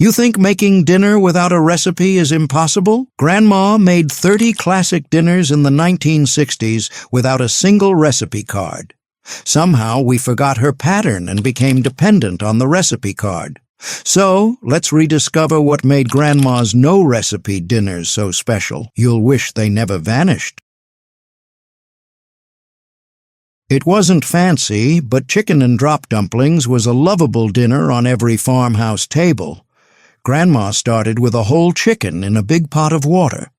You think making dinner without a recipe is impossible? Grandma made 30 classic dinners in the 1960s without a single recipe card. Somehow we forgot her pattern and became dependent on the recipe card. So, let's rediscover what made Grandma's no-recipe dinners so special. You'll wish they never vanished. It wasn't fancy, but chicken and drop dumplings was a lovable dinner on every farmhouse table. Grandma started with a whole chicken in a big pot of water.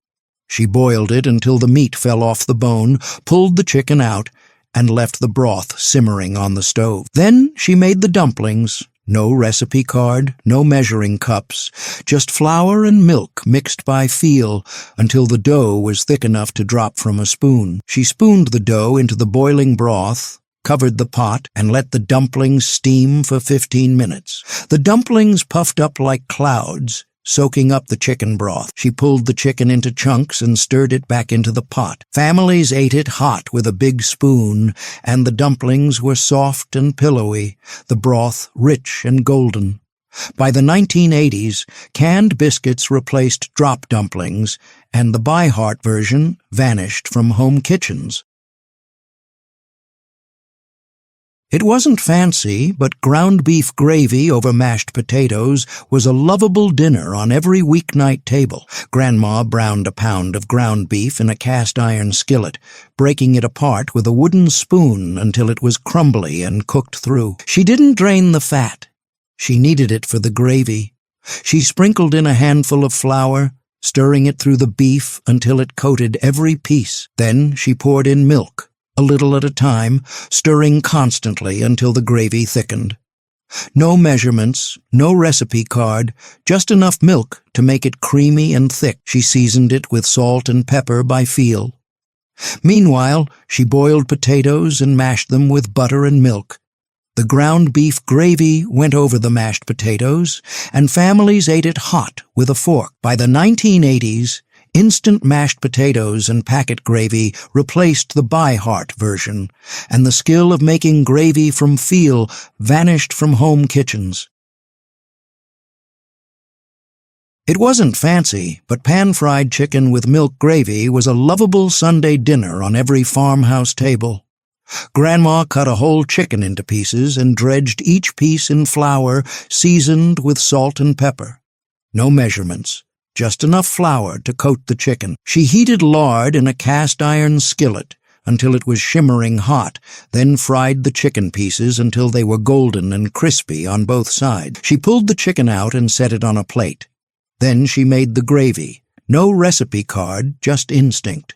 She boiled it until the meat fell off the bone, pulled the chicken out, and left the broth simmering on the stove. Then she made the dumplings. No recipe card, no measuring cups, just flour and milk mixed by feel until the dough was thick enough to drop from a spoon. She spooned the dough into the boiling broth, covered the pot, and let the dumplings steam for 15 minutes. The dumplings puffed up like clouds, soaking up the chicken broth. She pulled the chicken into chunks and stirred it back into the pot. Families ate it hot with a big spoon, and the dumplings were soft and pillowy, the broth rich and golden. By the 1980s, canned biscuits replaced drop dumplings, and the by heart version vanished from home kitchens. It wasn't fancy, but ground beef gravy over mashed potatoes was a lovable dinner on every weeknight table. Grandma browned a pound of ground beef in a cast-iron skillet, breaking it apart with a wooden spoon until it was crumbly and cooked through. She didn't drain the fat. She needed it for the gravy. She sprinkled in a handful of flour, stirring it through the beef until it coated every piece. Then she poured in milk, a little at a time, stirring constantly until the gravy thickened. No measurements, no recipe card, just enough milk to make it creamy and thick. She seasoned it with salt and pepper by feel. Meanwhile, she boiled potatoes and mashed them with butter and milk. The ground beef gravy went over the mashed potatoes, and families ate it hot with a fork. By the 1980s, instant mashed potatoes and packet gravy replaced the by heart version, and the skill of making gravy from feel vanished from home kitchens. It wasn't fancy, but pan-fried chicken with milk gravy was a lovable Sunday dinner on every farmhouse table. Grandma cut a whole chicken into pieces and dredged each piece in flour seasoned with salt and pepper. No measurements, just enough flour to coat the chicken. She heated lard in a cast-iron skillet until it was shimmering hot, then fried the chicken pieces until they were golden and crispy on both sides. She pulled the chicken out and set it on a plate. Then she made the gravy. No recipe card, just instinct.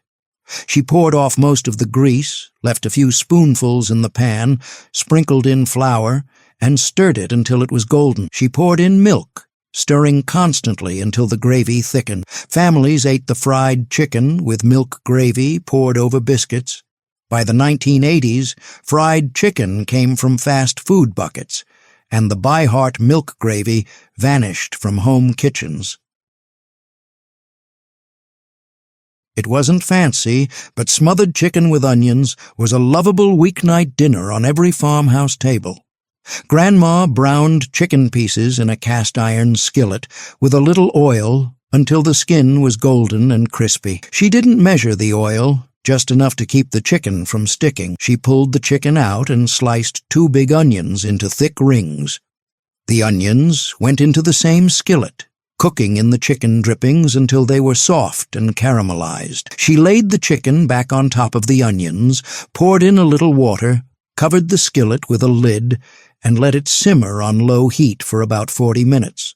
She poured off most of the grease, left a few spoonfuls in the pan, sprinkled in flour, and stirred it until it was golden. She poured in milk, stirring constantly until the gravy thickened. Families ate the fried chicken with milk gravy poured over biscuits. By the 1980s, fried chicken came from fast food buckets, and the by heart milk gravy vanished from home kitchens. It wasn't fancy, but smothered chicken with onions was a lovable weeknight dinner on every farmhouse table. Grandma browned chicken pieces in a cast-iron skillet with a little oil until the skin was golden and crispy. She didn't measure the oil, just enough to keep the chicken from sticking. She pulled the chicken out and sliced 2 big onions into thick rings. The onions went into the same skillet, cooking in the chicken drippings until they were soft and caramelized. She laid the chicken back on top of the onions, poured in a little water, covered the skillet with a lid, and let it simmer on low heat for about 40 minutes.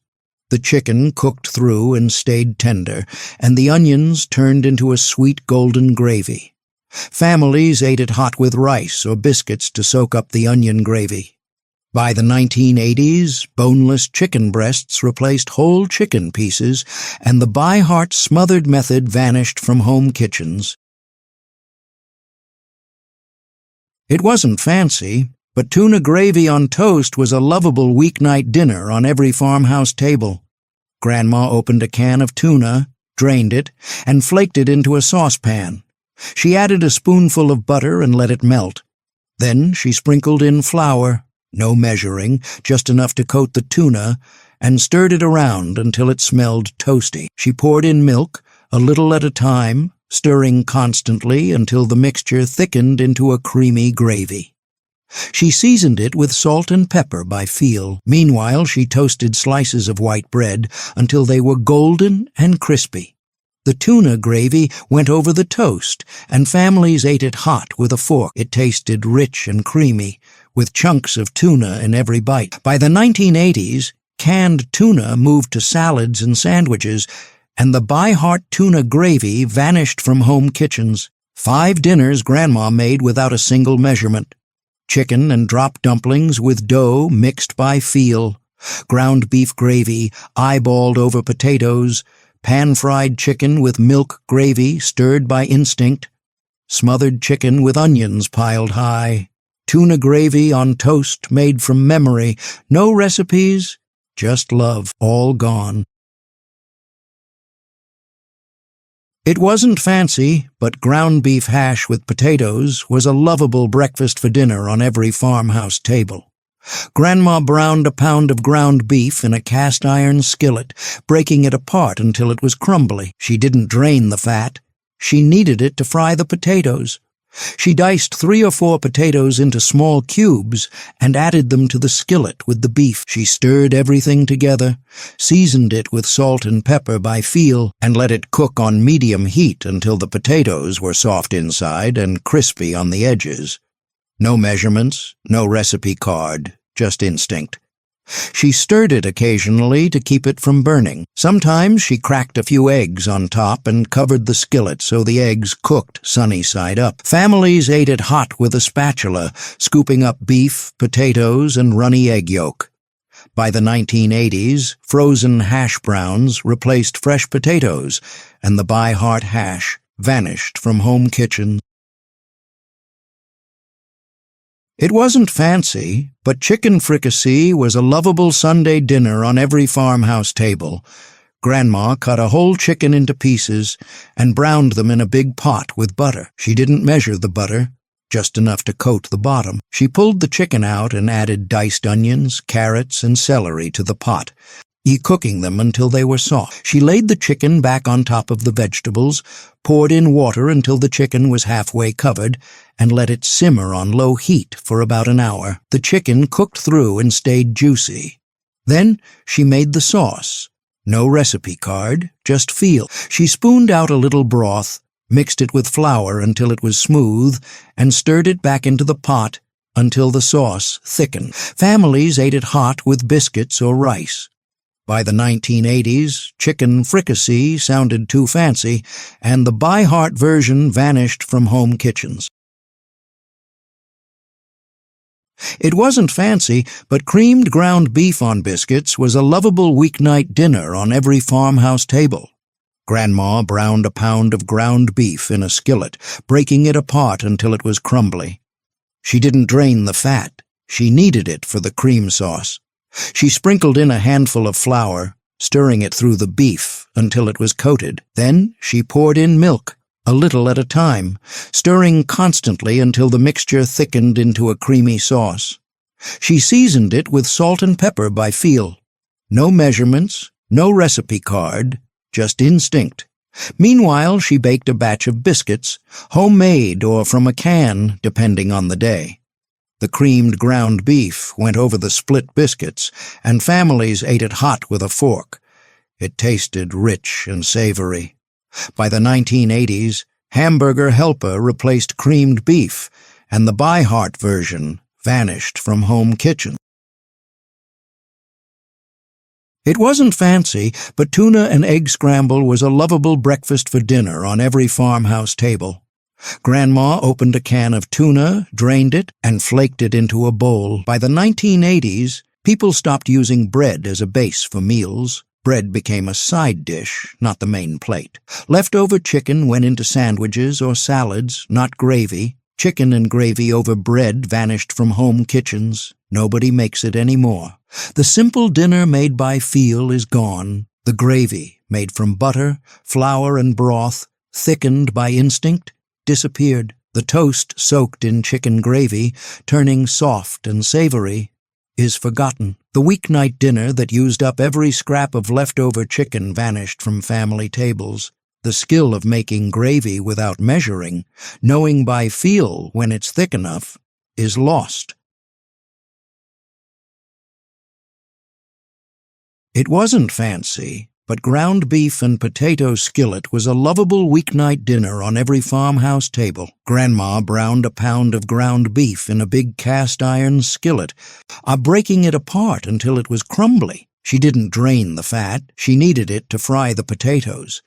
The chicken cooked through and stayed tender, and the onions turned into a sweet golden gravy. Families ate it hot with rice or biscuits to soak up the onion gravy. By the 1980s, boneless chicken breasts replaced whole chicken pieces, and the by heart smothered method vanished from home kitchens. It wasn't fancy, but tuna gravy on toast was a lovable weeknight dinner on every farmhouse table. Grandma opened a can of tuna, drained it, and flaked it into a saucepan. She added a spoonful of butter and let it melt. Then she sprinkled in flour, no measuring, just enough to coat the tuna, and stirred it around until it smelled toasty. She poured in milk, a little at a time, stirring constantly until the mixture thickened into a creamy gravy. She seasoned it with salt and pepper by feel. Meanwhile, she toasted slices of white bread until they were golden and crispy. The tuna gravy went over the toast, and families ate it hot with a fork. It tasted rich and creamy, with chunks of tuna in every bite. By the 1980s, canned tuna moved to salads and sandwiches, and the by heart tuna gravy vanished from home kitchens. 5 dinners Grandma made without a single measurement. Chicken and drop dumplings with dough mixed by feel, ground beef gravy eyeballed over potatoes, pan-fried chicken with milk gravy stirred by instinct, smothered chicken with onions piled high, tuna gravy on toast made from memory, no recipes, just love, all gone. It wasn't fancy, but ground beef hash with potatoes was a lovable breakfast for dinner on every farmhouse table. Grandma browned a pound of ground beef in a cast-iron skillet, breaking it apart until it was crumbly. She didn't drain the fat. She kneaded it to fry the potatoes. She diced 3 or 4 potatoes into small cubes and added them to the skillet with the beef. She stirred everything together, seasoned it with salt and pepper by feel, and let it cook on medium heat until the potatoes were soft inside and crispy on the edges. No measurements, no recipe card, just instinct. She stirred it occasionally to keep it from burning. Sometimes she cracked a few eggs on top and covered the skillet so the eggs cooked sunny side up. Families ate it hot with a spatula, scooping up beef, potatoes, and runny egg yolk. By the 1980s, frozen hash browns replaced fresh potatoes, and the by heart hash vanished from home kitchens. It wasn't fancy, but chicken fricassee was a lovable Sunday dinner on every farmhouse table. Grandma cut a whole chicken into pieces and browned them in a big pot with butter. She didn't measure the butter, just enough to coat the bottom. She pulled the chicken out and added diced onions, carrots, and celery to the pot, cooking them until they were soft. She laid the chicken back on top of the vegetables, poured in water until the chicken was halfway covered, and let it simmer on low heat for about an hour. The chicken cooked through and stayed juicy. Then she made the sauce. No recipe card, just feel. She spooned out a little broth, mixed it with flour until it was smooth, and stirred it back into the pot until the sauce thickened. Families ate it hot with biscuits or rice. By the 1980s, chicken fricassee sounded too fancy, and the by heart version vanished from home kitchens. It wasn't fancy, but creamed ground beef on biscuits was a lovable weeknight dinner on every farmhouse table. Grandma browned a pound of ground beef in a skillet, breaking it apart until it was crumbly. She didn't drain the fat. She kneaded it for the cream sauce. She sprinkled in a handful of flour, stirring it through the beef until it was coated. Then she poured in milk, a little at a time, stirring constantly until the mixture thickened into a creamy sauce. She seasoned it with salt and pepper by feel. No measurements, no recipe card, just instinct. Meanwhile, she baked a batch of biscuits, homemade or from a can, depending on the day. The creamed ground beef went over the split biscuits, and families ate it hot with a fork. It tasted rich and savory. By the 1980s, Hamburger Helper replaced creamed beef, and the by heart version vanished from home kitchens. It wasn't fancy, but tuna and egg scramble was a lovable breakfast for dinner on every farmhouse table. Grandma opened a can of tuna, drained it, and flaked it into a bowl. By the 1980s, people stopped using bread as a base for meals. Bread became a side dish, not the main plate. Leftover chicken went into sandwiches or salads, not gravy. Chicken and gravy over bread vanished from home kitchens. Nobody makes it anymore. The simple dinner made by feel is gone. The gravy, made from butter, flour, and broth, thickened by instinct, disappeared. The toast soaked in chicken gravy, turning soft and savory, is forgotten. The weeknight dinner that used up every scrap of leftover chicken vanished from family tables. The skill of making gravy without measuring, knowing by feel when it's thick enough, is lost. It wasn't fancy, but ground beef and potato skillet was a lovable weeknight dinner on every farmhouse table. Grandma browned a pound of ground beef in a big cast-iron skillet, breaking it apart until it was crumbly. She didn't drain the fat, she needed it to fry the potatoes.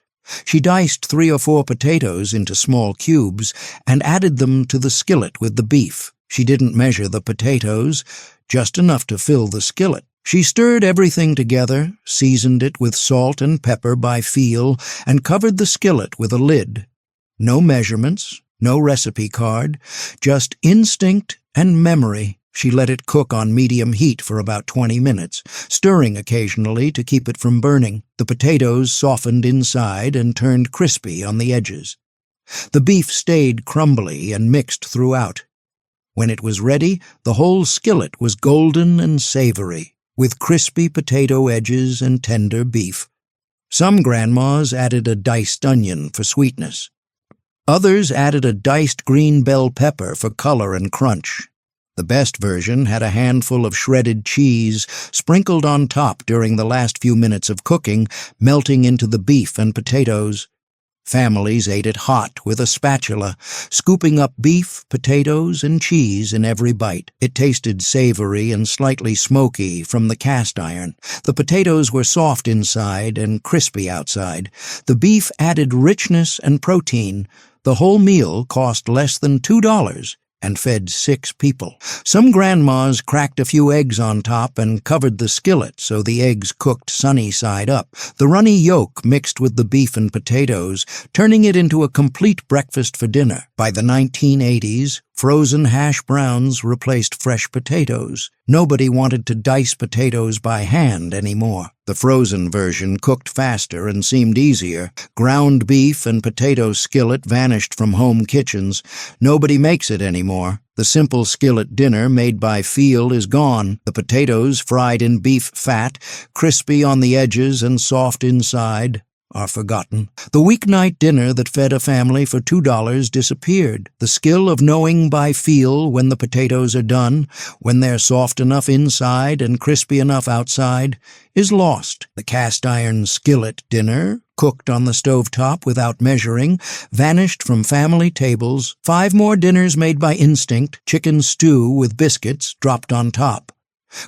She diced 3 or 4 potatoes into small cubes and added them to the skillet with the beef. She didn't measure the potatoes, just enough to fill the skillet. She stirred everything together, seasoned it with salt and pepper by feel, and covered the skillet with a lid. No measurements, no recipe card, just instinct and memory. She let it cook on medium heat for about 20 minutes, stirring occasionally to keep it from burning. The potatoes softened inside and turned crispy on the edges. The beef stayed crumbly and mixed throughout. When it was ready, the whole skillet was golden and savory, with crispy potato edges and tender beef. Some grandmas added a diced onion for sweetness. Others added a diced green bell pepper for color and crunch. The best version had a handful of shredded cheese sprinkled on top during the last few minutes of cooking, melting into the beef and potatoes. Families ate it hot with a spatula, scooping up beef, potatoes, and cheese in every bite. It tasted savory and slightly smoky from the cast iron. The potatoes were soft inside and crispy outside. The beef added richness and protein. The whole meal cost less than $2 and fed 6 people. Some grandmas cracked a few eggs on top and covered the skillet so the eggs cooked sunny side up. The runny yolk mixed with the beef and potatoes, turning it into a complete breakfast for dinner. By the 1980s, frozen hash browns replaced fresh potatoes. Nobody wanted to dice potatoes by hand anymore. The frozen version cooked faster and seemed easier. Ground beef and potato skillet vanished from home kitchens. Nobody makes it anymore. The simple skillet dinner made by feel is gone. The potatoes, fried in beef fat, crispy on the edges and soft inside, are forgotten. The weeknight dinner that fed a family for $2 disappeared. The skill of knowing by feel when the potatoes are done, when they're soft enough inside and crispy enough outside, is lost. The cast-iron skillet dinner, cooked on the stovetop without measuring, vanished from family tables. 5 more dinners made by instinct, chicken stew with biscuits dropped on top.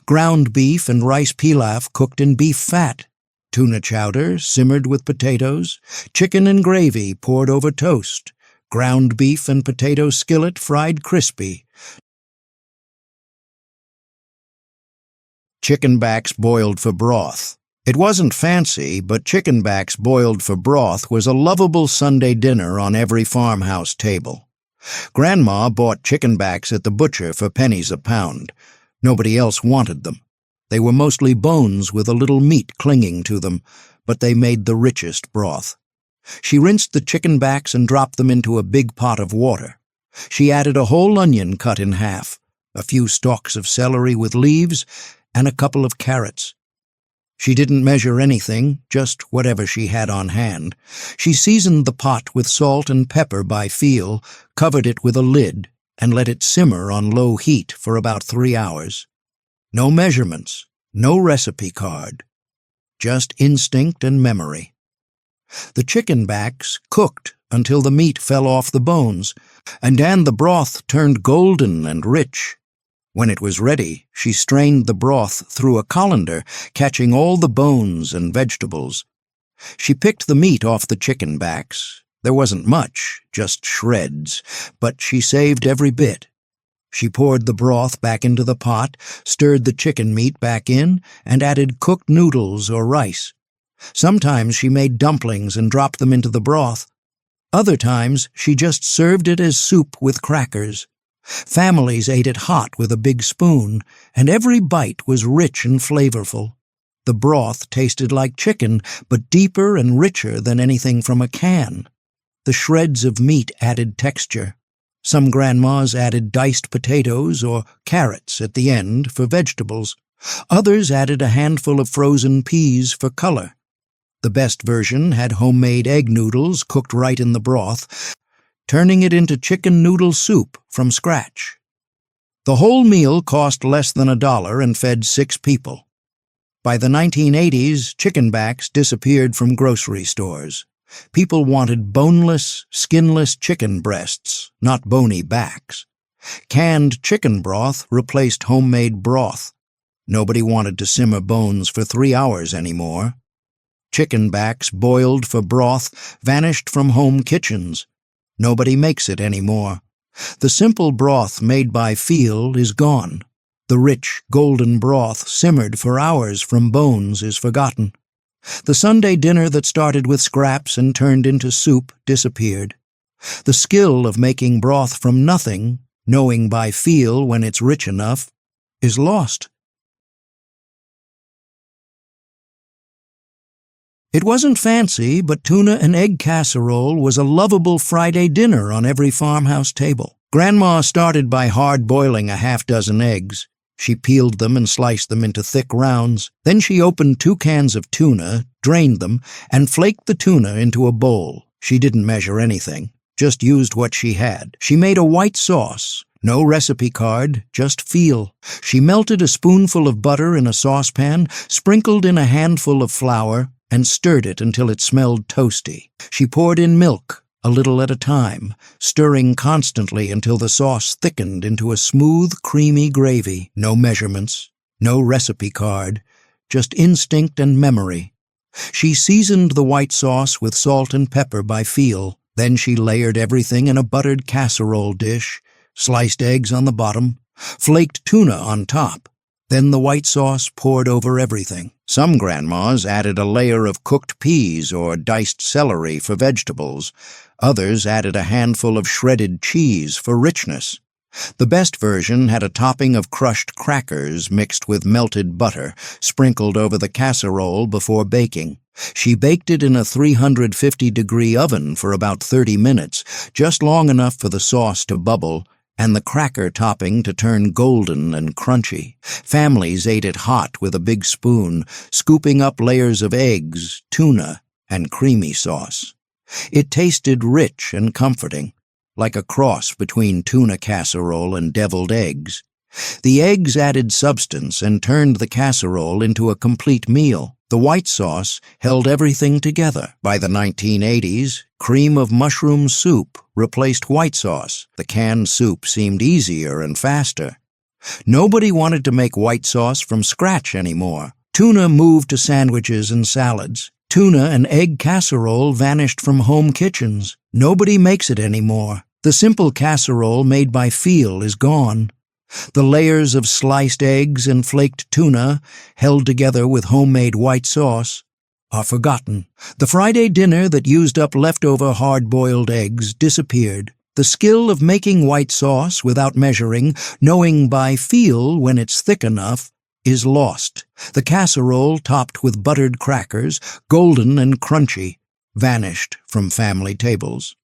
Ground beef and rice pilaf cooked in beef fat. Tuna chowder simmered with potatoes, chicken and gravy poured over toast, ground beef and potato skillet fried crispy, chicken backs boiled for broth. It wasn't fancy, but chicken backs boiled for broth was a lovable Sunday dinner on every farmhouse table. Grandma bought chicken backs at the butcher for pennies a pound. Nobody else wanted them. They were mostly bones with a little meat clinging to them, but they made the richest broth. She rinsed the chicken backs and dropped them into a big pot of water. She added a whole onion cut in half, a few stalks of celery with leaves, and a couple of carrots. She didn't measure anything, just whatever she had on hand. She seasoned the pot with salt and pepper by feel, covered it with a lid, and let it simmer on low heat for about 3 hours. No measurements, no recipe card, just instinct and memory. The chicken backs cooked until the meat fell off the bones, and the broth turned golden and rich. When it was ready, she strained the broth through a colander, catching all the bones and vegetables. She picked the meat off the chicken backs. There wasn't much, just shreds, but she saved every bit. She poured the broth back into the pot, stirred the chicken meat back in, and added cooked noodles or rice. Sometimes she made dumplings and dropped them into the broth. Other times she just served it as soup with crackers. Families ate it hot with a big spoon, and every bite was rich and flavorful. The broth tasted like chicken, but deeper and richer than anything from a can. The shreds of meat added texture. Some grandmas added diced potatoes or carrots at the end for vegetables. Others added a handful of frozen peas for color. The best version had homemade egg noodles cooked right in the broth, turning it into chicken noodle soup from scratch. The whole meal cost less than $1 and fed 6 people. By the 1980s, chicken backs disappeared from grocery stores. People wanted boneless, skinless chicken breasts, not bony backs. Canned chicken broth replaced homemade broth. Nobody wanted to simmer bones for 3 hours anymore. Chicken backs boiled for broth vanished from home kitchens. Nobody makes it anymore. The simple broth made by feel is gone. The rich, golden broth simmered for hours from bones is forgotten. The Sunday dinner that started with scraps and turned into soup disappeared. The skill of making broth from nothing, knowing by feel when it's rich enough, is lost. It wasn't fancy, but tuna and egg casserole was a lovable Friday dinner on every farmhouse table. Grandma started by hard-boiling a half-dozen eggs. She peeled them and sliced them into thick rounds. Then she opened 2 cans of tuna, drained them, and flaked the tuna into a bowl. She didn't measure anything, just used what she had. She made a white sauce. No recipe card, just feel. She melted a spoonful of butter in a saucepan, sprinkled in a handful of flour, and stirred it until it smelled toasty. She poured in milk, a little at a time, stirring constantly until the sauce thickened into a smooth, creamy gravy. No measurements, no recipe card, just instinct and memory. She seasoned the white sauce with salt and pepper by feel. Then she layered everything in a buttered casserole dish, sliced eggs on the bottom, flaked tuna on top. Then the white sauce poured over everything. Some grandmas added a layer of cooked peas or diced celery for vegetables. Others added a handful of shredded cheese for richness. The best version had a topping of crushed crackers mixed with melted butter, sprinkled over the casserole before baking. She baked it in a 350-degree oven for about 30 minutes, just long enough for the sauce to bubble and the cracker topping to turn golden and crunchy. Families ate it hot with a big spoon, scooping up layers of eggs, tuna, and creamy sauce. It tasted rich and comforting, like a cross between tuna casserole and deviled eggs. The eggs added substance and turned the casserole into a complete meal. The white sauce held everything together. By the 1980s, cream of mushroom soup replaced white sauce. The canned soup seemed easier and faster. Nobody wanted to make white sauce from scratch anymore. Tuna moved to sandwiches and salads. Tuna and egg casserole vanished from home kitchens. Nobody makes it anymore. The simple casserole made by feel is gone. The layers of sliced eggs and flaked tuna, held together with homemade white sauce, are forgotten. The Friday dinner that used up leftover hard-boiled eggs disappeared. The skill of making white sauce without measuring, knowing by feel when it's thick enough, is lost. The casserole, topped with buttered crackers, golden and crunchy, vanished from family tables.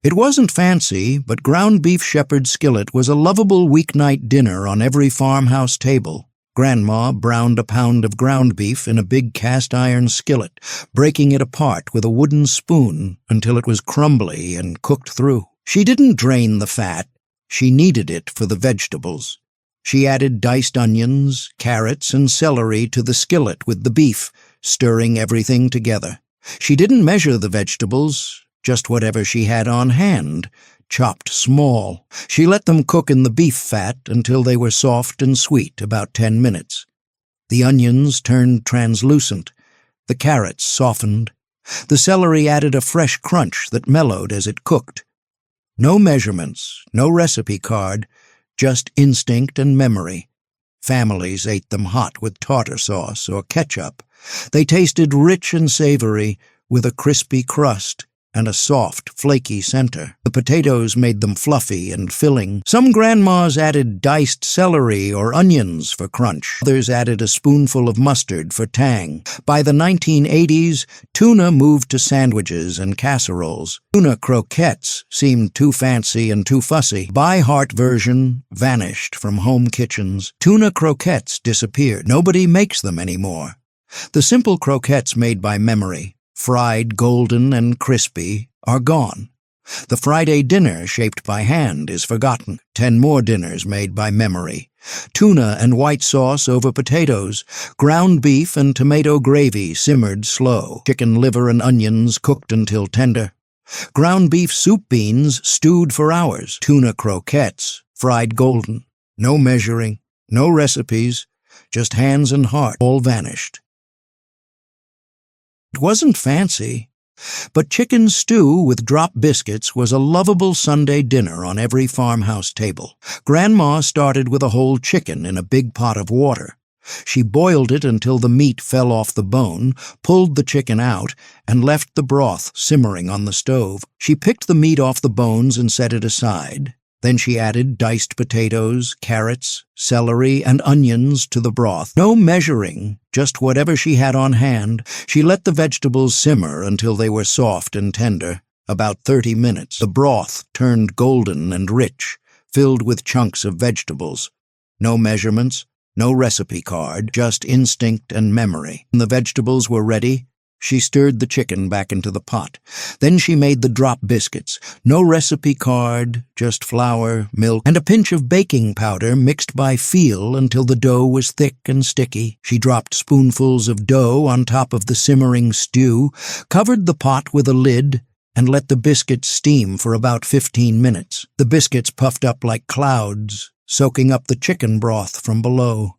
It wasn't fancy, but ground beef shepherd skillet was a lovable weeknight dinner on every farmhouse table. Grandma browned a pound of ground beef in a big cast-iron skillet, breaking it apart with a wooden spoon until it was crumbly and cooked through. She didn't drain the fat. She kneaded it for the vegetables. She added diced onions, carrots, and celery to the skillet with the beef, stirring everything together. She didn't measure the vegetables, just whatever she had on hand, chopped small. She let them cook in the beef fat until they were soft and sweet, about 10 minutes. The onions turned translucent. The carrots softened. The celery added a fresh crunch that mellowed as it cooked. No measurements, no recipe card, just instinct and memory. Families ate them hot with tartar sauce or ketchup. They tasted rich and savory with a crispy crust. and a soft, flaky center. The potatoes made them fluffy and filling. Some grandmas added diced celery or onions for crunch. Others added a spoonful of mustard for tang. By the 1980s, tuna moved to sandwiches and casseroles. Tuna croquettes seemed too fancy and too fussy. By heart version vanished from home kitchens. Tuna croquettes disappeared. Nobody makes them anymore. The simple croquettes made by memory, fried, golden, and crispy, are gone. The Friday dinner shaped by hand is forgotten. 10 more dinners made by memory. Tuna and white sauce over potatoes. Ground beef and tomato gravy simmered slow. Chicken liver and onions cooked until tender. Ground beef soup beans stewed for hours. Tuna croquettes fried golden. No measuring, no recipes, just hands and heart. All vanished. It wasn't fancy, but chicken stew with drop biscuits was a lovable Sunday dinner on every farmhouse table. Grandma started with a whole chicken in a big pot of water. She boiled it until the meat fell off the bone, pulled the chicken out, and left the broth simmering on the stove. She picked the meat off the bones and set it aside. Then she added diced potatoes, carrots, celery, and onions to the broth. No measuring, just whatever she had on hand. She let the vegetables simmer until they were soft and tender, about 30 minutes. The broth turned golden and rich, filled with chunks of vegetables. No measurements, no recipe card, just instinct and memory. When the vegetables were ready, she stirred the chicken back into the pot. Then she made the drop biscuits. No recipe card, just flour, milk, and a pinch of baking powder mixed by feel until the dough was thick and sticky. She dropped spoonfuls of dough on top of the simmering stew, covered the pot with a lid, and let the biscuits steam for about 15 minutes. The biscuits puffed up like clouds, soaking up the chicken broth from below.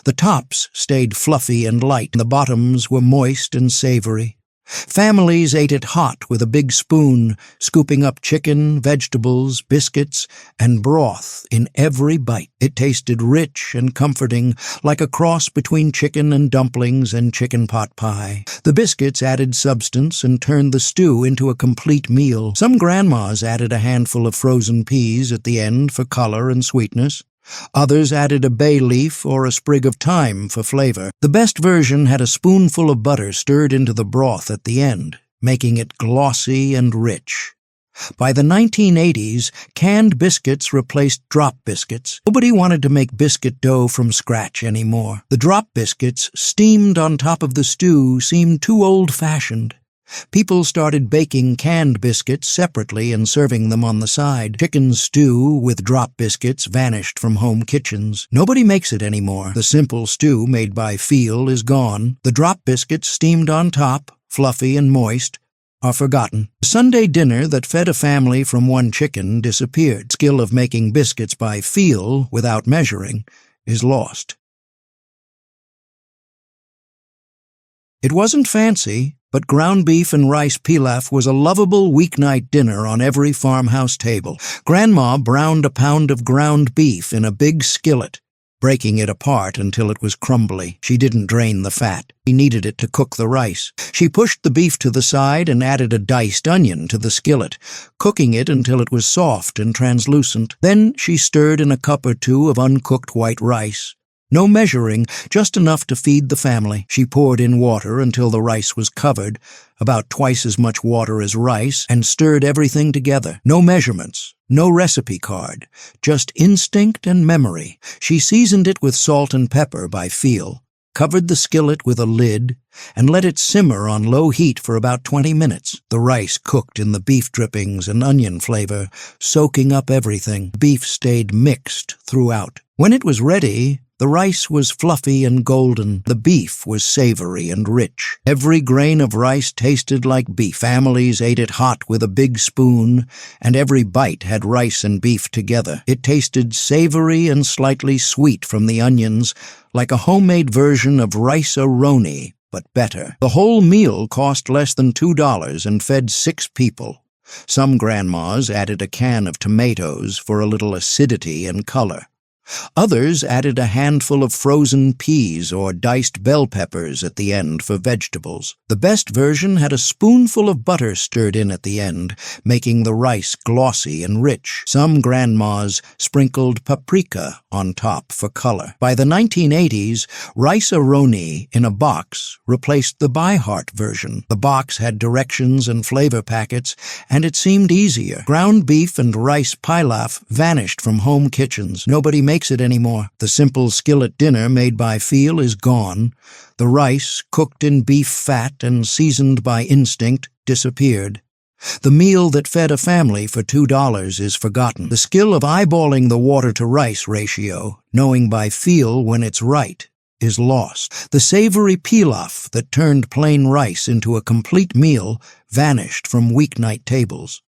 The tops stayed fluffy and light, and the bottoms were moist and savory. Families ate it hot with a big spoon, scooping up chicken, vegetables, biscuits, and broth in every bite. It tasted rich and comforting, like a cross between chicken and dumplings and chicken pot pie. The biscuits added substance and turned the stew into a complete meal. Some grandmas added a handful of frozen peas at the end for color and sweetness. Others added a bay leaf or a sprig of thyme for flavor. The best version had a spoonful of butter stirred into the broth at the end, making it glossy and rich. By the 1980s, canned biscuits replaced drop biscuits. Nobody wanted to make biscuit dough from scratch anymore. The drop biscuits, steamed on top of the stew, seemed too old-fashioned. People started baking canned biscuits separately and serving them on the side. Chicken stew with drop biscuits vanished from home kitchens. Nobody makes it anymore. The simple stew made by feel is gone. The drop biscuits steamed on top, fluffy and moist, are forgotten. The Sunday dinner that fed a family from one chicken disappeared. Skill of making biscuits by feel without measuring is lost. It wasn't fancy, but ground beef and rice pilaf was a lovable weeknight dinner on every farmhouse table. Grandma browned a pound of ground beef in a big skillet, breaking it apart until it was crumbly. She didn't drain the fat. She needed it to cook the rice. She pushed the beef to the side and added a diced onion to the skillet, cooking it until it was soft and translucent. Then she stirred in a cup or two of uncooked white rice. No measuring, just enough to feed the family. She poured in water until the rice was covered, about twice as much water as rice, and stirred everything together. No measurements, no recipe card, just instinct and memory. She seasoned it with salt and pepper by feel, covered the skillet with a lid, and let it simmer on low heat for about 20 minutes. The rice cooked in the beef drippings and onion flavor, soaking up everything. Beef stayed mixed throughout. When it was ready, the rice was fluffy and golden. The beef was savory and rich. Every grain of rice tasted like beef. Families ate it hot with a big spoon, and every bite had rice and beef together. It tasted savory and slightly sweet from the onions, like a homemade version of rice-a-roni, but better. The whole meal cost less than $2 and fed 6 people. Some grandmas added a can of tomatoes for a little acidity and color. Others added a handful of frozen peas or diced bell peppers at the end for vegetables. The best version had a spoonful of butter stirred in at the end, making the rice glossy and rich. Some grandmas sprinkled paprika on top for color. By the 1980s, rice-a-roni in a box replaced the By Heart version. The box had directions and flavor packets, and it seemed easier. Ground beef and rice pilaf vanished from home kitchens. Nobody makes it anymore. The simple skillet dinner made by feel is gone. The rice, cooked in beef fat and seasoned by instinct, disappeared. The meal that fed a family for $2 is forgotten. The skill of eyeballing the water-to-rice ratio, knowing by feel when it's right, is lost. The savory pilaf that turned plain rice into a complete meal vanished from weeknight tables.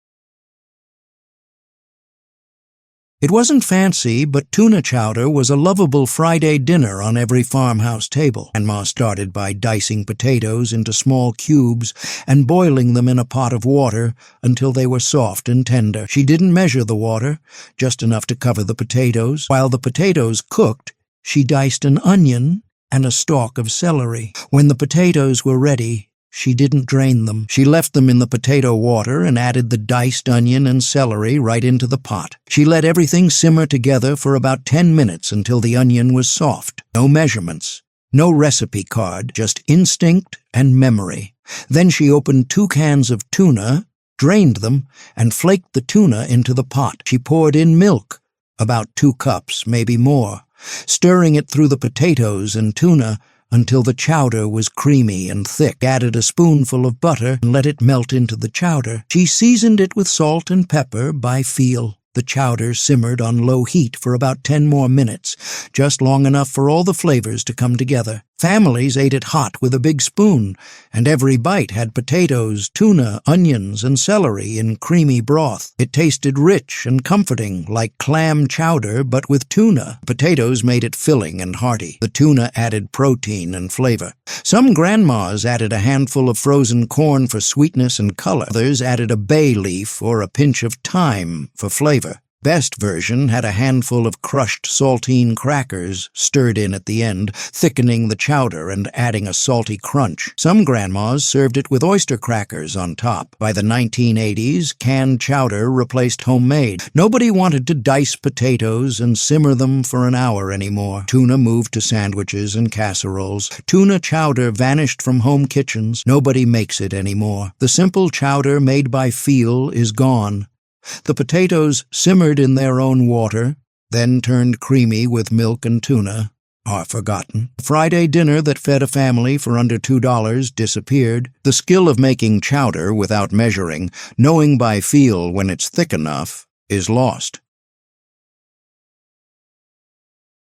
It wasn't fancy, but tuna chowder was a lovable Friday dinner on every farmhouse table. Grandma started by dicing potatoes into small cubes and boiling them in a pot of water until they were soft and tender. She didn't measure the water, just enough to cover the potatoes. While the potatoes cooked, she diced an onion and a stalk of celery. When the potatoes were ready, she didn't drain them. She left them in the potato water and added the diced onion and celery right into the pot. She let everything simmer together for about 10 minutes until the onion was soft. No measurements, no recipe card, just instinct and memory. Then she opened 2 cans of tuna, drained them, and flaked the tuna into the pot. She poured in milk, about 2 cups, maybe more, stirring it through the potatoes and tuna until the chowder was creamy and thick. Added a spoonful of butter and let it melt into the chowder. She seasoned it with salt and pepper by feel. The chowder simmered on low heat for about 10 more minutes, just long enough for all the flavors to come together. Families ate it hot with a big spoon, and every bite had potatoes, tuna, onions, and celery in creamy broth. It tasted rich and comforting, like clam chowder, but with tuna. Potatoes made it filling and hearty. The tuna added protein and flavor. Some grandmas added a handful of frozen corn for sweetness and color. Others added a bay leaf or a pinch of thyme for flavor. Best version had a handful of crushed saltine crackers stirred in at the end, thickening the chowder and adding a salty crunch. Some grandmas served it with oyster crackers on top. By the 1980s, canned chowder replaced homemade. Nobody wanted to dice potatoes and simmer them for an hour anymore. Tuna moved to sandwiches and casseroles. Tuna chowder vanished from home kitchens. Nobody makes it anymore. The simple chowder made by feel is gone. The potatoes simmered in their own water, then turned creamy with milk and tuna, are forgotten. The Friday dinner that fed a family for under $2 disappeared. The skill of making chowder without measuring, knowing by feel when it's thick enough, is lost.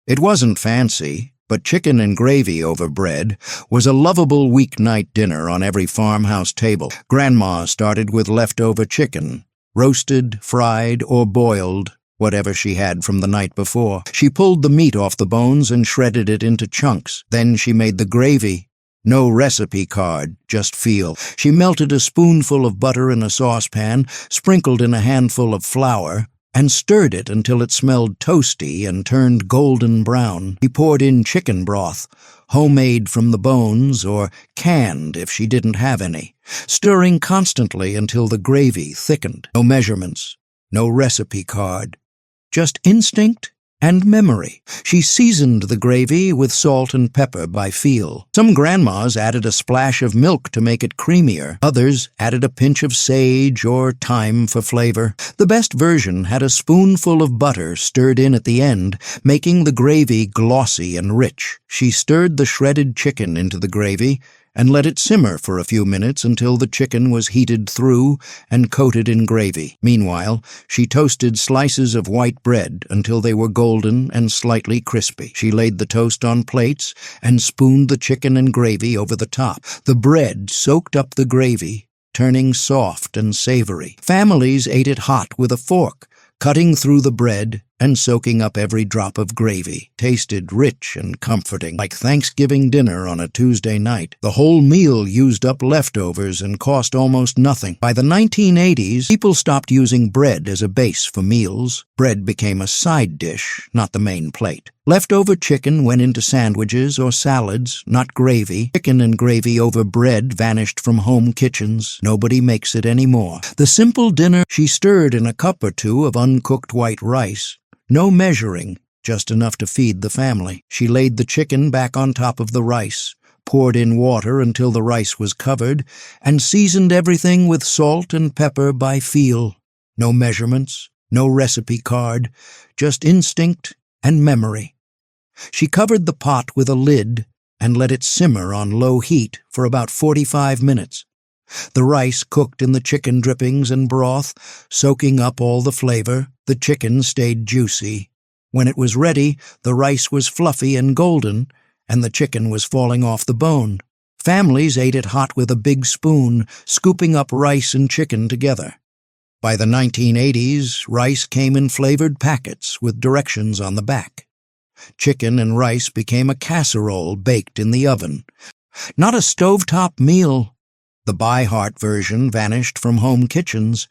It wasn't fancy, but chicken and gravy over bread was a lovable weeknight dinner on every farmhouse table. Grandma started with leftover chicken, roasted, fried, or boiled, whatever she had from the night before. She pulled the meat off the bones and shredded it into chunks. Then she made the gravy. No recipe card, just feel. She melted a spoonful of butter in a saucepan, sprinkled in a handful of flour, and stirred it until it smelled toasty and turned golden brown. She poured in chicken broth, homemade from the bones or canned if she didn't have any, stirring constantly until the gravy thickened. No measurements, no recipe card, just instinct and memory. She seasoned the gravy with salt and pepper by feel. Some grandmas added a splash of milk to make it creamier. Others added a pinch of sage or thyme for flavor. The best version had a spoonful of butter stirred in at the end, making the gravy glossy and rich. She stirred the shredded chicken into the gravy and let it simmer for a few minutes until the chicken was heated through and coated in gravy. Meanwhile, she toasted slices of white bread until they were golden and slightly crispy. She laid the toast on plates and spooned the chicken and gravy over the top. The bread soaked up the gravy, turning soft and savory. Families ate it hot with a fork, cutting through the bread and soaking up every drop of gravy. Tasted rich and comforting, like Thanksgiving dinner on a Tuesday night. The whole meal used up leftovers and cost almost nothing. By the 1980s, people stopped using bread as a base for meals. Bread became a side dish, not the main plate. Leftover chicken went into sandwiches or salads, not gravy. Chicken and gravy over bread vanished from home kitchens. Nobody makes it anymore. The simple dinner, she stirred in a cup or two of uncooked white rice. No measuring, just enough to feed the family. She laid the chicken back on top of the rice, poured in water until the rice was covered, and seasoned everything with salt and pepper by feel. No measurements, no recipe card, just instinct and memory. She covered the pot with a lid and let it simmer on low heat for about 45 minutes. The rice cooked in the chicken drippings and broth, soaking up all the flavor. The chicken stayed juicy. When it was ready, the rice was fluffy and golden, and the chicken was falling off the bone. Families ate it hot with a big spoon, scooping up rice and chicken together. By the 1980s, rice came in flavored packets with directions on the back. Chicken and rice became a casserole baked in the oven. Not a stovetop meal. The by heart version vanished from home kitchens.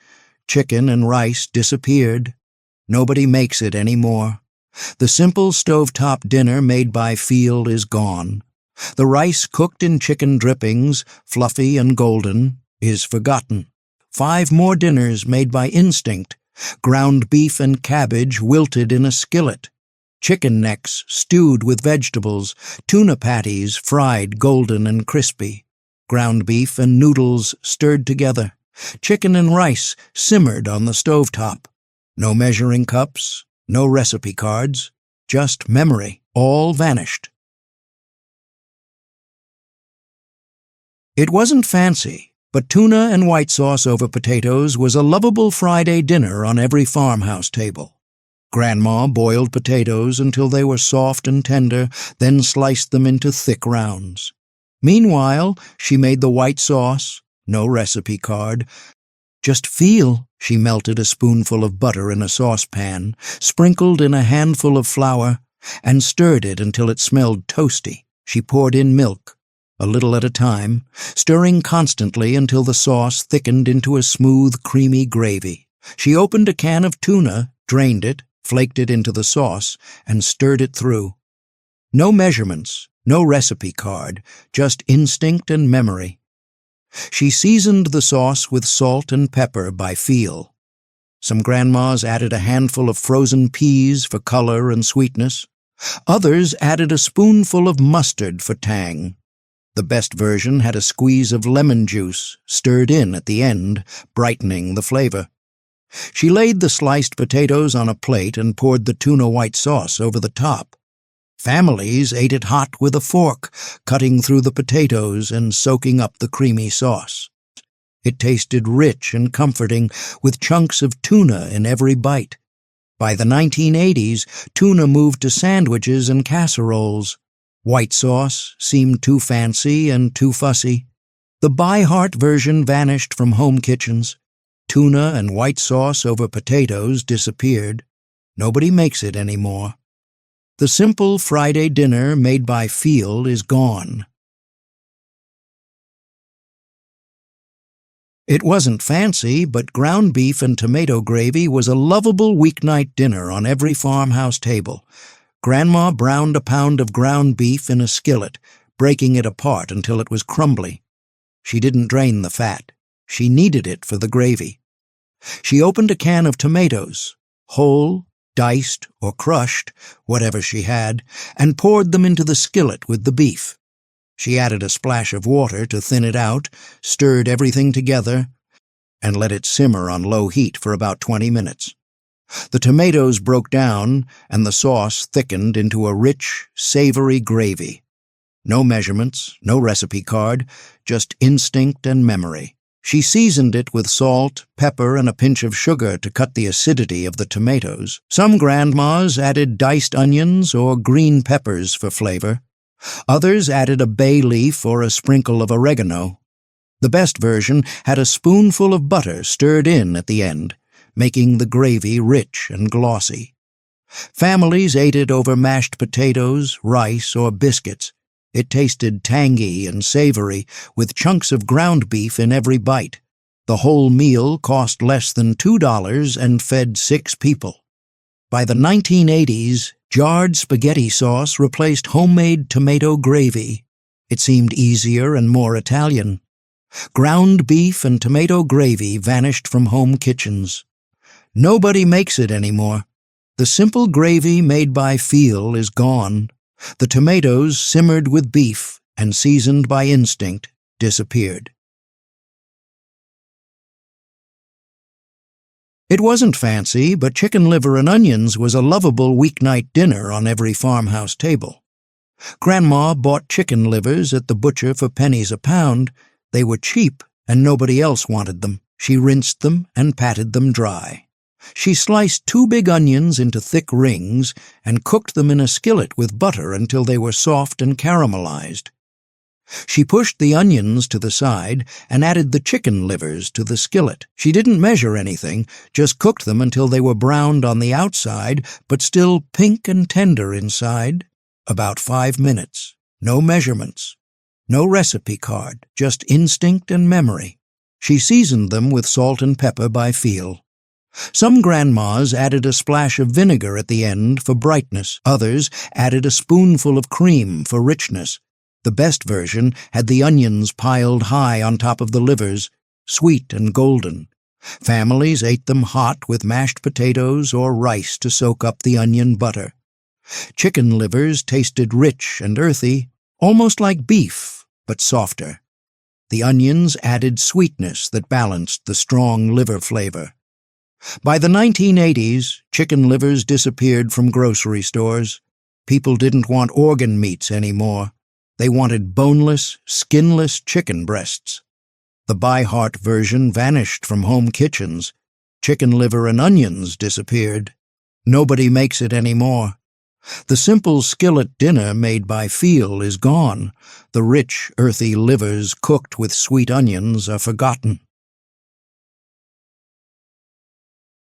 Chicken and rice disappeared. Nobody makes it anymore. The simple stovetop dinner made by feel is gone. The rice cooked in chicken drippings, fluffy and golden, is forgotten. 5 more dinners made by instinct. Ground beef and cabbage wilted in a skillet. Chicken necks stewed with vegetables. Tuna patties fried golden and crispy. Ground beef and noodles stirred together. Chicken and rice simmered on the stovetop. No measuring cups, no recipe cards, just memory. All vanished. It wasn't fancy, but tuna and white sauce over potatoes was a lovable Friday dinner on every farmhouse table. Grandma boiled potatoes until they were soft and tender, then sliced them into thick rounds. Meanwhile, she made the white sauce, no recipe card. Just feel. She melted a spoonful of butter in a saucepan, sprinkled in a handful of flour, and stirred it until it smelled toasty. She poured in milk, a little at a time, stirring constantly until the sauce thickened into a smooth, creamy gravy. She opened a can of tuna, drained it, flaked it into the sauce, and stirred it through. No measurements, no recipe card, just instinct and memory. She seasoned the sauce with salt and pepper by feel. Some grandmas added a handful of frozen peas for color and sweetness. Others added a spoonful of mustard for tang. The best version had a squeeze of lemon juice, stirred in at the end, brightening the flavor. She laid the sliced potatoes on a plate and poured the tuna white sauce over the top. Families ate it hot with a fork, cutting through the potatoes and soaking up the creamy sauce. It tasted rich and comforting, with chunks of tuna in every bite. By the 1980s, tuna moved to sandwiches and casseroles. White sauce seemed too fancy and too fussy. The by heart version vanished from home kitchens. Tuna and white sauce over potatoes disappeared. Nobody makes it anymore. The simple Friday dinner made by feel is gone. It wasn't fancy, but ground beef and tomato gravy was a lovable weeknight dinner on every farmhouse table. Grandma browned a pound of ground beef in a skillet, breaking it apart until it was crumbly. She didn't drain the fat. She needed it for the gravy. She opened a can of tomatoes, whole, diced, or crushed, whatever she had, and poured them into the skillet with the beef. She added a splash of water to thin it out, stirred everything together, and let it simmer on low heat for about 20 minutes. The tomatoes broke down, and the sauce thickened into a rich, savory gravy. No measurements, no recipe card, just instinct and memory. She seasoned it with salt, pepper, and a pinch of sugar to cut the acidity of the tomatoes. Some grandmas added diced onions or green peppers for flavor. Others added a bay leaf or a sprinkle of oregano. The best version had a spoonful of butter stirred in at the end, making the gravy rich and glossy. Families ate it over mashed potatoes, rice, or biscuits. It tasted tangy and savory, with chunks of ground beef in every bite. The whole meal cost less than $2 and fed 6 people. By the 1980s, jarred spaghetti sauce replaced homemade tomato gravy. It seemed easier and more Italian. Ground beef and tomato gravy vanished from home kitchens. Nobody makes it anymore. The simple gravy made by feel is gone. The tomatoes, simmered with beef and seasoned by instinct, disappeared. It wasn't fancy, but chicken liver and onions was a lovable weeknight dinner on every farmhouse table. Grandma bought chicken livers at the butcher for pennies a pound. They were cheap, and nobody else wanted them. She rinsed them and patted them dry. She sliced 2 big onions into thick rings and cooked them in a skillet with butter until they were soft and caramelized. She pushed the onions to the side and added the chicken livers to the skillet. She didn't measure anything, just cooked them until they were browned on the outside, but still pink and tender inside. About 5 minutes. No measurements. No recipe card, just instinct and memory. She seasoned them with salt and pepper by feel. Some grandmas added a splash of vinegar at the end for brightness. Others added a spoonful of cream for richness. The best version had the onions piled high on top of the livers, sweet and golden. Families ate them hot with mashed potatoes or rice to soak up the onion butter. Chicken livers tasted rich and earthy, almost like beef, but softer. The onions added sweetness that balanced the strong liver flavor. By the 1980s, chicken livers disappeared from grocery stores. People didn't want organ meats anymore. They wanted boneless, skinless chicken breasts. The by-heart version vanished from home kitchens. Chicken liver and onions disappeared. Nobody makes it anymore. The simple skillet dinner made by feel is gone. The rich, earthy livers cooked with sweet onions are forgotten.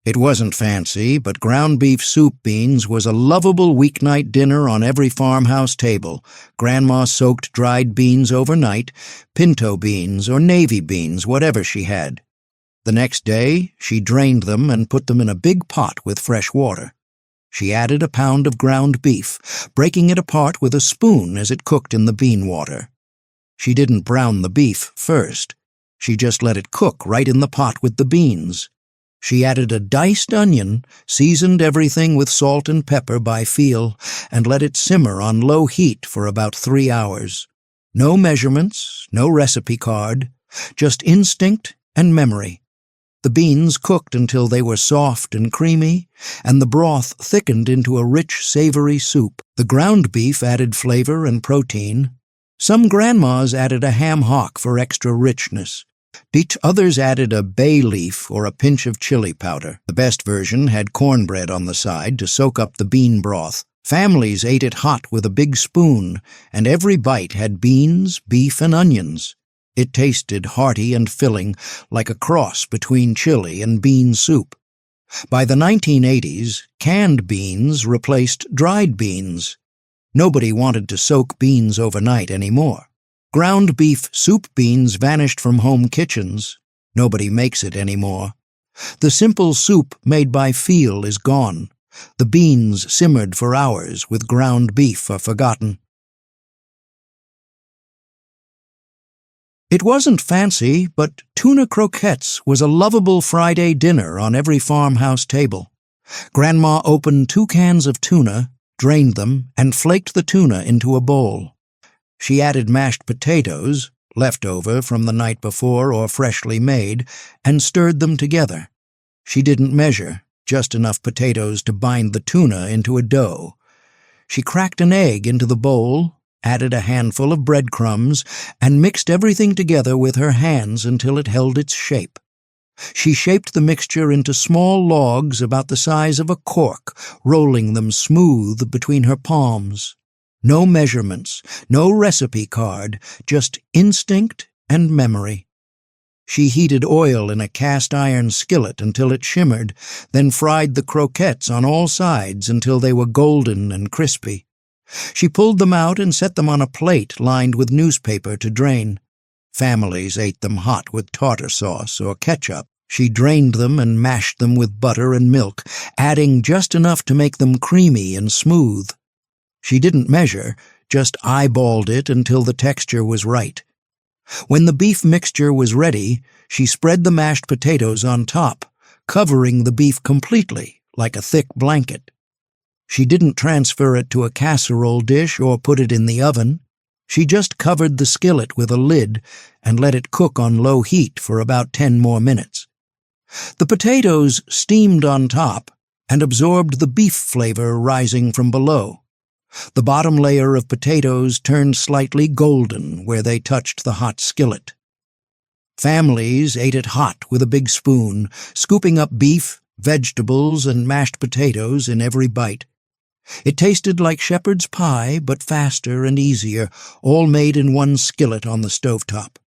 It wasn't fancy, but ground beef soup beans was a lovable weeknight dinner on every farmhouse table. Grandma soaked dried beans overnight, pinto beans or navy beans, whatever she had. The next day, she drained them and put them in a big pot with fresh water. She added a pound of ground beef, breaking it apart with a spoon as it cooked in the bean water. She didn't brown the beef first. She just let it cook right in the pot with the beans. She added a diced onion, seasoned everything with salt and pepper by feel, and let it simmer on low heat for about 3 hours. No measurements, no recipe card, just instinct and memory. The beans cooked until they were soft and creamy, and the broth thickened into a rich, savory soup. The ground beef added flavor and protein. Some grandmas added a ham hock for extra richness. Others added a bay leaf or a pinch of chili powder. The best version had cornbread on the side to soak up the bean broth. Families ate it hot with a big spoon, and every bite had beans, beef, and onions. It tasted hearty and filling, like a cross between chili and bean soup. By the 1980s, canned beans replaced dried beans. Nobody wanted to soak beans overnight anymore. Ground beef soup beans vanished from home kitchens. Nobody makes it anymore. The simple soup made by feel is gone. The beans simmered for hours with ground beef are forgotten. It wasn't fancy, but tuna croquettes was a lovable Friday dinner on every farmhouse table. Grandma opened 2 cans of tuna, drained them, and flaked the tuna into a bowl. She added mashed potatoes, leftover from the night before or freshly made, and stirred them together. She didn't measure, just enough potatoes to bind the tuna into a dough. She cracked an egg into the bowl, added a handful of breadcrumbs, and mixed everything together with her hands until it held its shape. She shaped the mixture into small logs about the size of a cork, rolling them smooth between her palms. No measurements, no recipe card, just instinct and memory. She heated oil in a cast-iron skillet until it shimmered, then fried the croquettes on all sides until they were golden and crispy. She pulled them out and set them on a plate lined with newspaper to drain. Families ate them hot with tartar sauce or ketchup. She drained them and mashed them with butter and milk, adding just enough to make them creamy and smooth. She didn't measure, just eyeballed it until the texture was right. When the beef mixture was ready, she spread the mashed potatoes on top, covering the beef completely, like a thick blanket. She didn't transfer it to a casserole dish or put it in the oven. She just covered the skillet with a lid and let it cook on low heat for about 10 more minutes. The potatoes steamed on top and absorbed the beef flavor rising from below. The bottom layer of potatoes turned slightly golden where they touched the hot skillet. Families ate it hot with a big spoon, scooping up beef, vegetables, and mashed potatoes in every bite. It tasted like shepherd's pie, but faster and easier, all made in one skillet on the stovetop.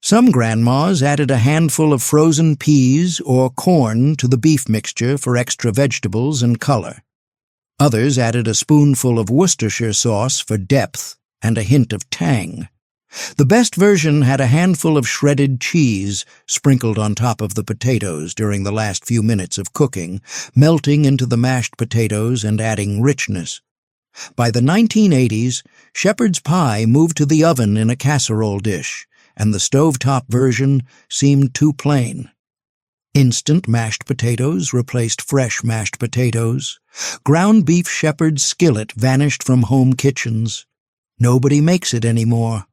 Some grandmas added a handful of frozen peas or corn to the beef mixture for extra vegetables and color. Others added a spoonful of Worcestershire sauce for depth and a hint of tang. The best version had a handful of shredded cheese sprinkled on top of the potatoes during the last few minutes of cooking, melting into the mashed potatoes and adding richness. By the 1980s, shepherd's pie moved to the oven in a casserole dish, and the stovetop version seemed too plain. Instant mashed potatoes replaced fresh mashed potatoes. Ground beef shepherd's skillet vanished from home kitchens. Nobody makes it anymore.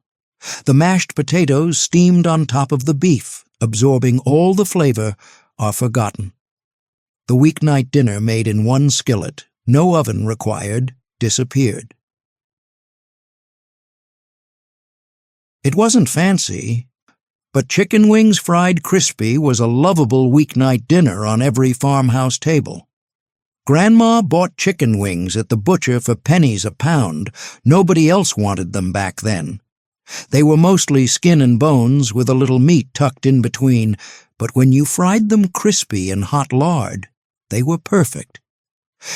The mashed potatoes steamed on top of the beef, absorbing all the flavor, are forgotten. The weeknight dinner made in one skillet, no oven required, disappeared. It wasn't fancy, but chicken wings fried crispy was a lovable weeknight dinner on every farmhouse table. Grandma bought chicken wings at the butcher for pennies a pound. Nobody else wanted them back then. They were mostly skin and bones with a little meat tucked in between, but when you fried them crispy in hot lard, they were perfect.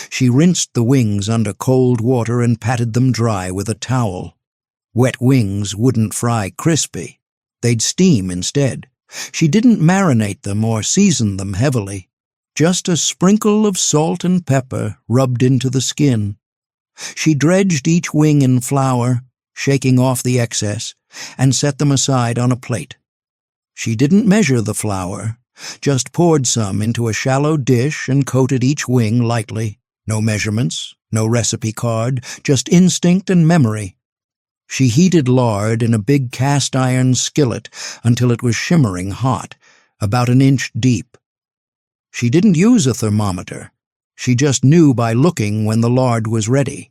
She rinsed the wings under cold water and patted them dry with a towel. Wet wings wouldn't fry crispy. They'd steam instead. She didn't marinate them or season them heavily. Just a sprinkle of salt and pepper rubbed into the skin. She dredged each wing in flour, shaking off the excess, and set them aside on a plate. She didn't measure the flour, just poured some into a shallow dish and coated each wing lightly. No measurements, no recipe card, just instinct and memory. She heated lard in a big cast-iron skillet until it was shimmering hot, about an inch deep. She didn't use a thermometer. She just knew by looking when the lard was ready.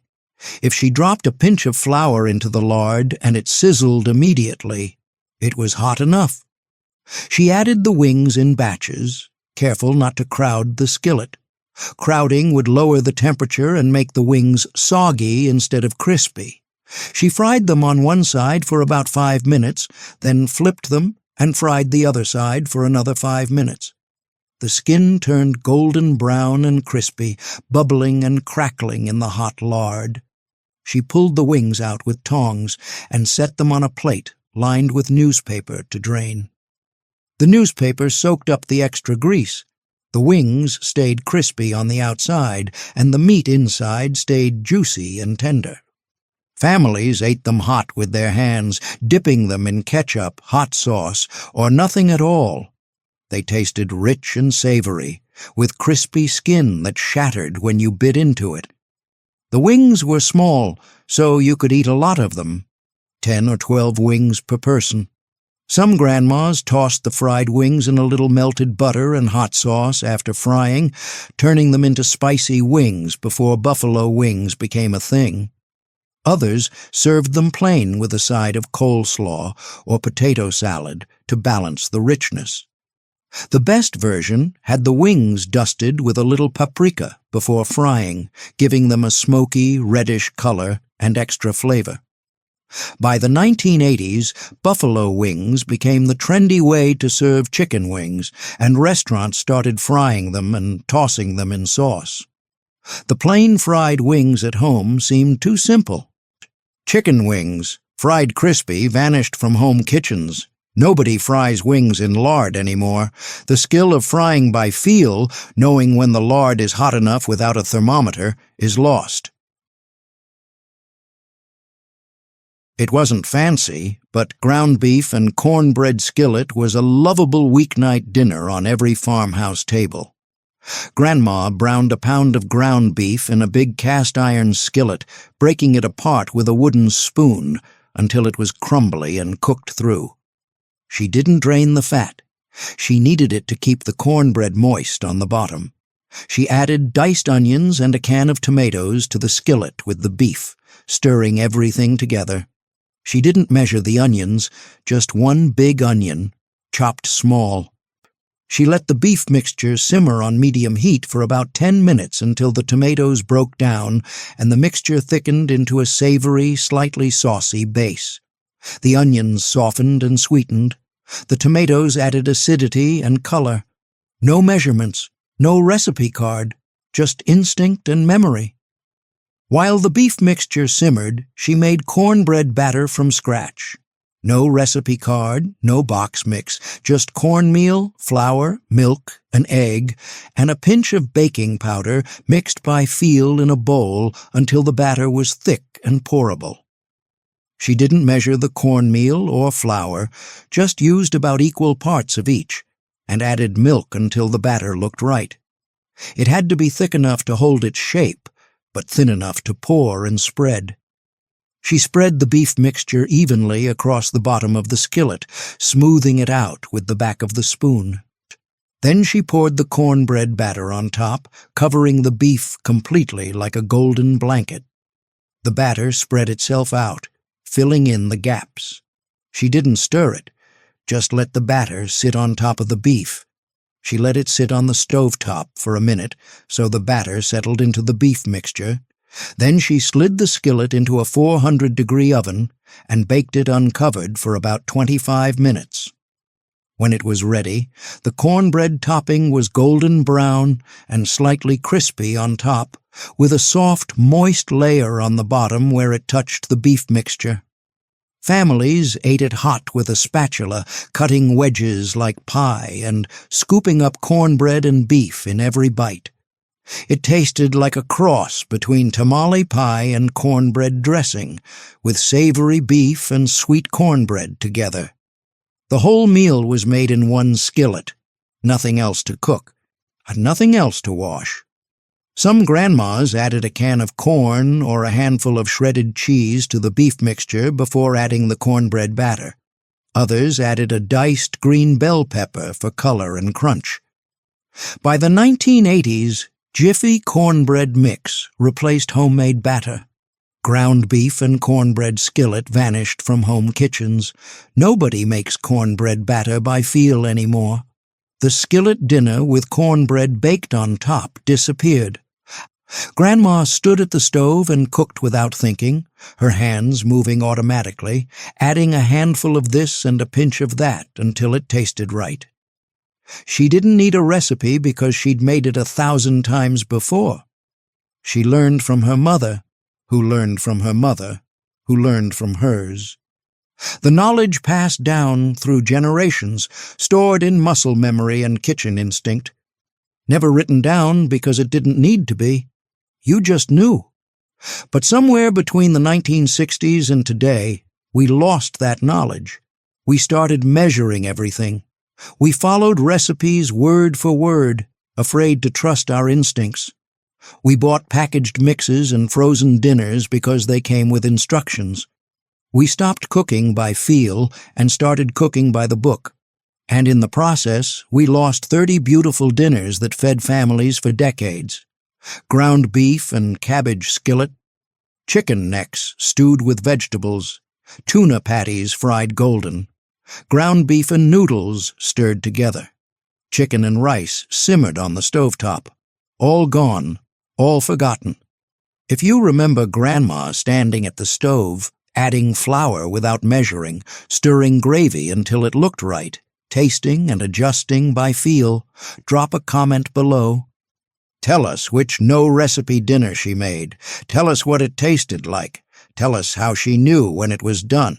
If she dropped a pinch of flour into the lard and it sizzled immediately, it was hot enough. She added the wings in batches, careful not to crowd the skillet. Crowding would lower the temperature and make the wings soggy instead of crispy. She fried them on one side for about 5 minutes, then flipped them and fried the other side for another 5 minutes. The skin turned golden brown and crispy, bubbling and crackling in the hot lard. She pulled the wings out with tongs and set them on a plate lined with newspaper to drain. The newspaper soaked up the extra grease. The wings stayed crispy on the outside, and the meat inside stayed juicy and tender. Families ate them hot with their hands, dipping them in ketchup, hot sauce, or nothing at all. They tasted rich and savory, with crispy skin that shattered when you bit into it. The wings were small, so you could eat a lot of them, 10 or 12 wings per person. Some grandmas tossed the fried wings in a little melted butter and hot sauce after frying, turning them into spicy wings before buffalo wings became a thing. Others served them plain with a side of coleslaw or potato salad to balance the richness. The best version had the wings dusted with a little paprika before frying, giving them a smoky, reddish color and extra flavor. By the 1980s, buffalo wings became the trendy way to serve chicken wings, and restaurants started frying them and tossing them in sauce. The plain fried wings at home seemed too simple. Chicken wings, fried crispy, vanished from home kitchens. Nobody fries wings in lard anymore. The skill of frying by feel, knowing when the lard is hot enough without a thermometer, is lost. It wasn't fancy, but ground beef and cornbread skillet was a lovable weeknight dinner on every farmhouse table. Grandma browned a pound of ground beef in a big cast-iron skillet, breaking it apart with a wooden spoon until it was crumbly and cooked through. She didn't drain the fat. She needed it to keep the cornbread moist on the bottom. She added diced onions and a can of tomatoes to the skillet with the beef, stirring everything together. She didn't measure the onions, just one big onion, chopped small. She let the beef mixture simmer on medium heat for about 10 minutes until the tomatoes broke down and the mixture thickened into a savory, slightly saucy base. The onions softened and sweetened. The tomatoes added acidity and color. No measurements, no recipe card, just instinct and memory. While the beef mixture simmered, she made cornbread batter from scratch. No recipe card, no box mix, just cornmeal, flour, milk, an egg, and a pinch of baking powder mixed by feel in a bowl until the batter was thick and pourable. She didn't measure the cornmeal or flour, just used about equal parts of each, and added milk until the batter looked right. It had to be thick enough to hold its shape, but thin enough to pour and spread. She spread the beef mixture evenly across the bottom of the skillet, smoothing it out with the back of the spoon. Then she poured the cornbread batter on top, covering the beef completely like a golden blanket. The batter spread itself out, filling in the gaps. She didn't stir it, just let the batter sit on top of the beef. She let it sit on the stovetop for a minute so the batter settled into the beef mixture. Then she slid the skillet into a 400-degree oven and baked it uncovered for about 25 minutes. When it was ready, the cornbread topping was golden brown and slightly crispy on top, with a soft, moist layer on the bottom where it touched the beef mixture. Families ate it hot with a spatula, cutting wedges like pie and scooping up cornbread and beef in every bite. It tasted like a cross between tamale pie and cornbread dressing, with savory beef and sweet cornbread together. The whole meal was made in one skillet, nothing else to cook, and nothing else to wash. Some grandmas added a can of corn or a handful of shredded cheese to the beef mixture before adding the cornbread batter. Others added a diced green bell pepper for color and crunch. By the 1980s, Jiffy cornbread mix replaced homemade batter. Ground beef and cornbread skillet vanished from home kitchens. Nobody makes cornbread batter by feel anymore. The skillet dinner with cornbread baked on top disappeared. Grandma stood at the stove and cooked without thinking, her hands moving automatically, adding a handful of this and a pinch of that until it tasted right. She didn't need a recipe because she'd made it 1,000 times before. She learned from her mother, who learned from her mother, who learned from hers. The knowledge passed down through generations, stored in muscle memory and kitchen instinct. Never written down because it didn't need to be. You just knew. But somewhere between the 1960s and today, we lost that knowledge. We started measuring everything. We followed recipes word for word, afraid to trust our instincts. We bought packaged mixes and frozen dinners because they came with instructions. We stopped cooking by feel and started cooking by the book. And in the process, we lost 30 beautiful dinners that fed families for decades. Ground beef and cabbage skillet, chicken necks stewed with vegetables, tuna patties fried golden, ground beef and noodles stirred together, chicken and rice simmered on the stovetop, all gone, all forgotten. If you remember Grandma standing at the stove, adding flour without measuring, stirring gravy until it looked right, tasting and adjusting by feel. Drop a comment below. Tell us which no-recipe dinner she made. Tell us what it tasted like. Tell us how she knew when it was done.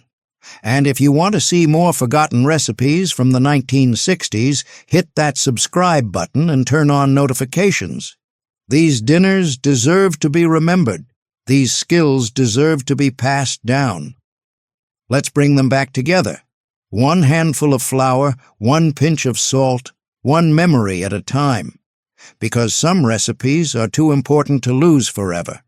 And if you want to see more forgotten recipes from the 1960s, hit that subscribe button and turn on notifications. These dinners deserve to be remembered. These skills deserve to be passed down. Let's bring them back together. One handful of flour, one pinch of salt, one memory at a time. Because some recipes are too important to lose forever.